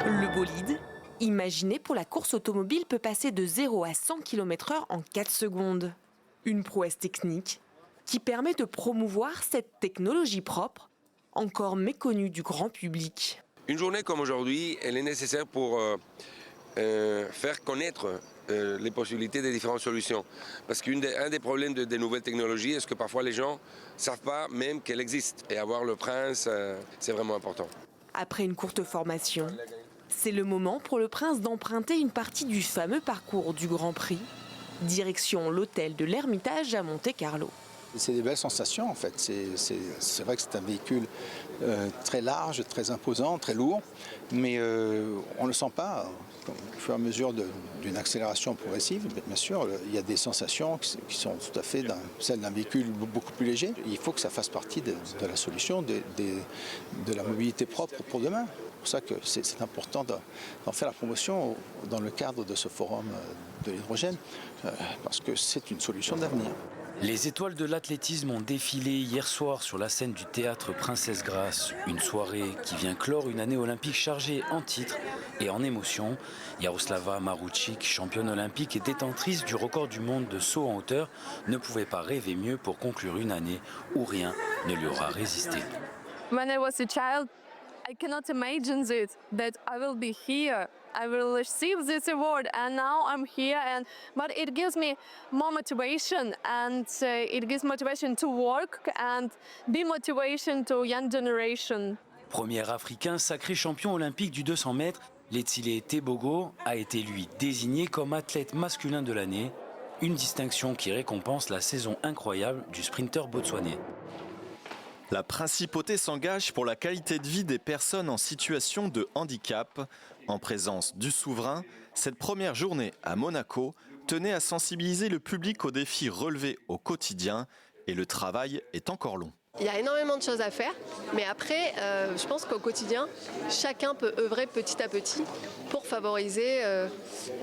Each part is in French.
Le bolide, imaginé pour la course automobile, peut passer de 0 à 100 km/h en 4 secondes. Une prouesse technique qui permet de promouvoir cette technologie propre, encore méconnue du grand public. Une journée comme aujourd'hui, elle est nécessaire pour faire connaître les possibilités des différentes solutions. Parce qu'un des problèmes des nouvelles technologies, est-ce que parfois les gens ne savent pas même qu'elles existent. Et avoir le prince, c'est vraiment important. Après une courte formation, c'est le moment pour le prince d'emprunter une partie du fameux parcours du Grand Prix, direction l'hôtel de l'Ermitage à Monte-Carlo. C'est des belles sensations en fait. C'est vrai que c'est un véhicule très large, très imposant, très lourd, mais on ne le sent pas. Au fur et à mesure d'une accélération progressive, bien sûr, il y a des sensations qui sont tout à fait celles d'un véhicule beaucoup plus léger. Il faut que ça fasse partie de la solution de la mobilité propre pour demain. C'est pour ça que c'est important d'en faire la promotion dans le cadre de ce forum de l'hydrogène, parce que c'est une solution d'avenir. Les étoiles de l'athlétisme ont défilé hier soir sur la scène du théâtre Princesse Grace. Une soirée qui vient clore une année olympique chargée en titres et en émotions. Jaroslava Marušić, championne olympique et détentrice du record du monde de saut en hauteur, ne pouvait pas rêver mieux pour conclure une année où rien ne lui aura résisté. When I was a child, I cannot imagine that I will be here. I will receive this award, and now I'm here. But it gives me more motivation, and it gives motivation to work and be motivation to young generation. Premier Africain sacré champion olympique du 200 mètres, Letsile Tebogo a été lui désigné comme athlète masculin de l'année, une distinction qui récompense la saison incroyable du sprinter botswanais. La principauté s'engage pour la qualité de vie des personnes en situation de handicap. En présence du souverain, cette première journée à Monaco tenait à sensibiliser le public aux défis relevés au quotidien et le travail est encore long. Il y a énormément de choses à faire, mais après, je pense qu'au quotidien, chacun peut œuvrer petit à petit pour favoriser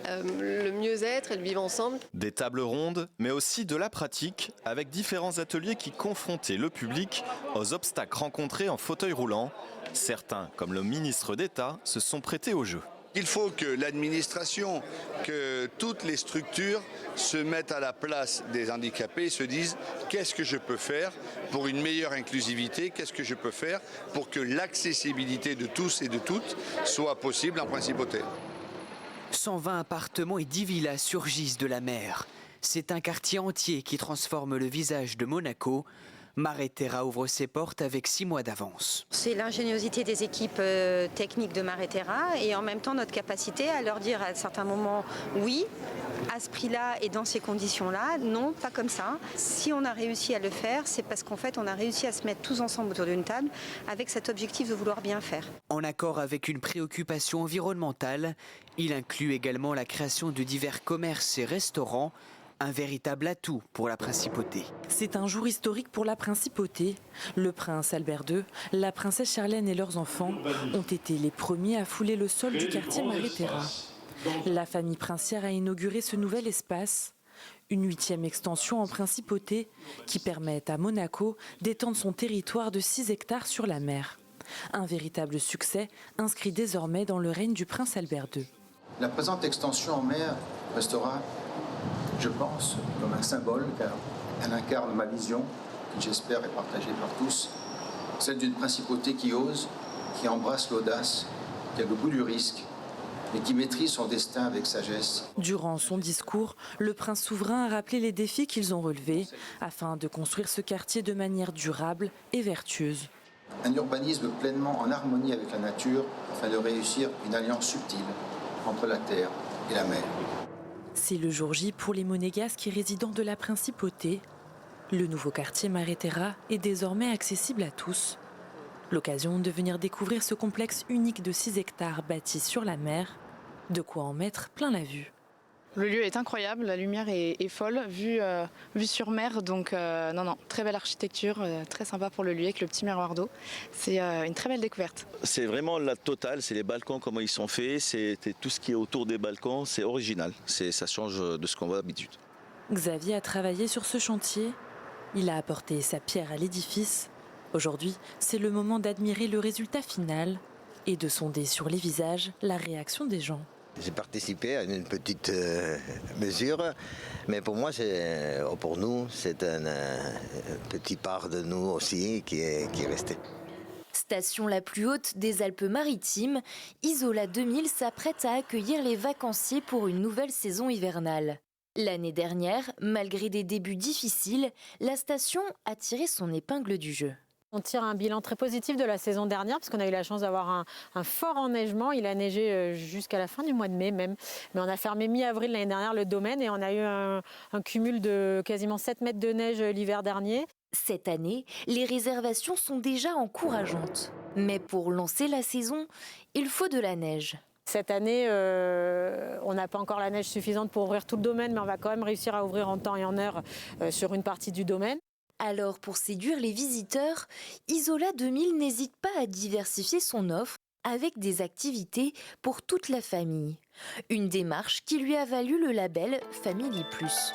le mieux-être et le vivre ensemble. Des tables rondes, mais aussi de la pratique, avec différents ateliers qui confrontaient le public aux obstacles rencontrés en fauteuil roulant. Certains, comme le ministre d'État, se sont prêtés au jeu. Il faut que l'administration, que toutes les structures se mettent à la place des handicapés et se disent qu'est-ce que je peux faire pour une meilleure inclusivité, qu'est-ce que je peux faire pour que l'accessibilité de tous et de toutes soit possible en principauté. 120 appartements et 10 villas surgissent de la mer. C'est un quartier entier qui transforme le visage de Monaco. Mareterra ouvre ses portes avec 6 mois d'avance. C'est l'ingéniosité des équipes techniques de Mareterra et en même temps notre capacité à leur dire à certains moments oui, à ce prix-là et dans ces conditions-là, non, pas comme ça. Si on a réussi à le faire, c'est parce qu'en fait on a réussi à se mettre tous ensemble autour d'une table avec cet objectif de vouloir bien faire. En accord avec une préoccupation environnementale, il inclut également la création de divers commerces et restaurants. Un véritable atout pour la principauté. C'est un jour historique pour la principauté. Le prince Albert II, la princesse Charlène et leurs enfants ont été les premiers à fouler le sol du quartier Mareterra. La famille princière a inauguré ce nouvel espace, une 8e extension en principauté qui permet à Monaco d'étendre son territoire de 6 hectares sur la mer. Un véritable succès inscrit désormais dans le règne du prince Albert II. La présente extension en mer restera, je pense, comme un symbole, car elle incarne ma vision, qui j'espère est partagée par tous, celle d'une principauté qui ose, qui embrasse l'audace, qui a le goût du risque, et qui maîtrise son destin avec sagesse. Durant son discours, le prince souverain a rappelé les défis qu'ils ont relevés afin de construire ce quartier de manière durable et vertueuse. Un urbanisme pleinement en harmonie avec la nature, afin de réussir une alliance subtile entre la terre et la mer. C'est le jour J pour les monégasques et résidents de la principauté. Le nouveau quartier Mareterra est désormais accessible à tous. L'occasion de venir découvrir ce complexe unique de 6 hectares bâti sur la mer. De quoi en mettre plein la vue. Le lieu est incroyable, la lumière est folle, vue sur mer, donc non, très belle architecture, très sympa pour le lieu avec le petit miroir d'eau. C'est une très belle découverte. C'est vraiment la totale, c'est les balcons, comment ils sont faits, c'est tout ce qui est autour des balcons, c'est original, ça change de ce qu'on voit d'habitude. Xavier a travaillé sur ce chantier, il a apporté sa pierre à l'édifice. Aujourd'hui, c'est le moment d'admirer le résultat final. et de sonder sur les visages la réaction des gens. J'ai participé à une petite mesure, mais pour moi, pour nous, c'est un petit part de nous aussi qui est resté. Station la plus haute des Alpes-Maritimes, Isola 2000 s'apprête à accueillir les vacanciers pour une nouvelle saison hivernale. L'année dernière, malgré des débuts difficiles, la station a tiré son épingle du jeu. On tire un bilan très positif de la saison dernière parce qu'on a eu la chance d'avoir un fort enneigement. Il a neigé jusqu'à la fin du mois de mai même. Mais on a fermé mi-avril l'année dernière le domaine et on a eu un cumul de quasiment 7 mètres de neige l'hiver dernier. Cette année, les réservations sont déjà encourageantes. Mais pour lancer la saison, il faut de la neige. Cette année, on n'a pas encore la neige suffisante pour ouvrir tout le domaine, mais on va quand même réussir à ouvrir en temps et en heure sur une partie du domaine. Alors, pour séduire les visiteurs, Isola 2000 n'hésite pas à diversifier son offre avec des activités pour toute la famille. Une démarche qui lui a valu le label Family Plus.